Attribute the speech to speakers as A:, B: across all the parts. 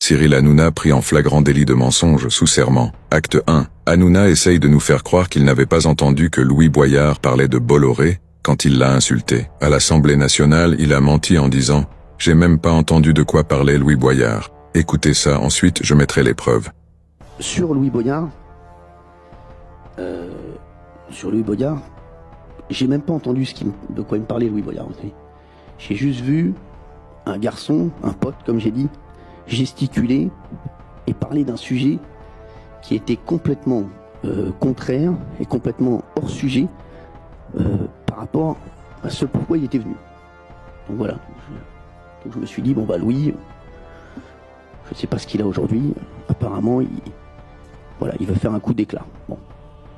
A: Cyril Hanouna pris en flagrant délit de mensonge sous serment. Acte 1. Hanouna essaye de nous faire croire qu'il n'avait pas entendu que Louis Boyard parlait de Bolloré quand il l'a insulté. À l'Assemblée nationale, il a menti en disant « J'ai même pas entendu de quoi parlait Louis Boyard ». Écoutez ça, ensuite je mettrai les preuves.
B: Sur Louis Boyard, j'ai même pas entendu de quoi il me parlait Louis Boyard. J'ai juste vu un garçon, un pote comme j'ai dit, gesticuler et parler d'un sujet qui était complètement contraire et complètement hors sujet par rapport à ce pourquoi il était venu. Donc voilà. Donc je me suis dit, bon bah Louis, je ne sais pas ce qu'il a aujourd'hui, apparemment il veut faire un coup d'éclat. Bon.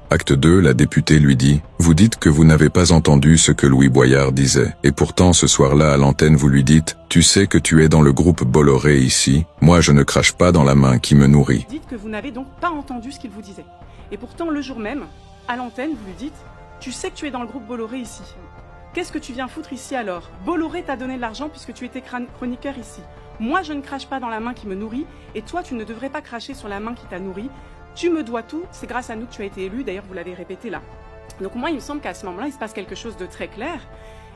A: Acte 2, la députée lui dit « Vous dites que vous n'avez pas entendu ce que Louis Boyard disait. Et pourtant, ce soir-là, à l'antenne, vous lui dites « Tu sais que tu es dans le groupe Bolloré ici. Moi, je ne crache pas dans la main qui me nourrit. »
C: Dites que vous n'avez donc pas entendu ce qu'il vous disait. Et pourtant, le jour même, à l'antenne, vous lui dites « Tu sais que tu es dans le groupe Bolloré ici. Qu'est-ce que tu viens foutre ici alors? Bolloré t'a donné de l'argent puisque tu étais chroniqueur ici. Moi, je ne crache pas dans la main qui me nourrit. Et toi, tu ne devrais pas cracher sur la main qui t'a nourri. Tu me dois tout, c'est grâce à nous que tu as été élu, d'ailleurs vous l'avez répété là. Donc moi il me semble qu'à ce moment-là il se passe quelque chose de très clair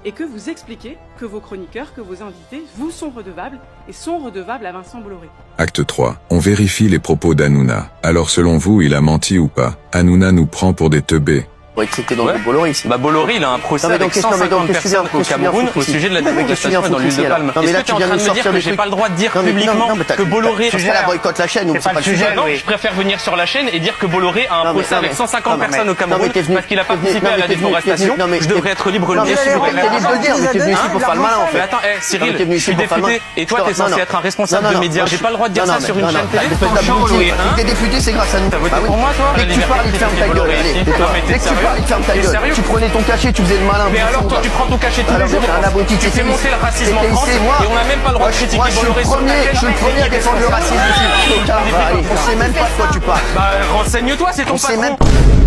C: et que vous expliquez que vos chroniqueurs, que vos invités vous sont redevables et sont redevables à Vincent Bolloré.
A: Acte 3. On vérifie les propos d'Hanouna. Alors selon vous, il a menti ou pas? Hanouna nous prend pour des teubés.
B: C'était dans le Bolloré ici.
D: Bah Bolloré, il a un procès avec 150 personnes au Cameroun au sujet de la déforestation dans l'huile de palme. Est-ce que tu es en train de me dire que j'ai pas le droit de dire publiquement que Bolloré...
B: Le sujet la boycotte la chaîne, c'est pas le sujet.
D: Non, je préfère venir sur la chaîne et dire que Bolloré a un procès avec 150 personnes au Cameroun parce qu'il a participé à la déforestation. Je devrais être libre de le dire.
B: T'es libre de le dire, mais t'es venu ici pour faire le malin en fait.
D: Mais attends, Cyril, je suis député et toi t'es censé être un responsable de médias. J'ai pas le droit de dire ça sur une chaîne télé.
B: T'es député, c'est grâce à nous.
D: T'as voté pour moi toi?
B: Dès que tu parles, il te ferme ta gueule. Dès que tu parles, il te ferme ta gueule. Tu prenais ton cachet, tu faisais le malin.
D: Mais alors toi tu prends ton cachet tous les jours. Tu fais monter le racisme en France et on n'a même pas le droit de critiquer Bolloré sur ta chaîne.
B: Je suis le premier à défendre le racisme ici. On sait même pas de quoi tu parles.
D: Bah renseigne-toi, c'est ton patron.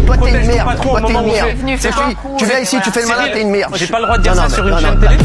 B: Toi t'es une merde. Toi t'es une merde. Tu viens ici, tu fais le malin, t'es une merde.
D: J'ai pas le droit de dire ça sur une chaîne télé.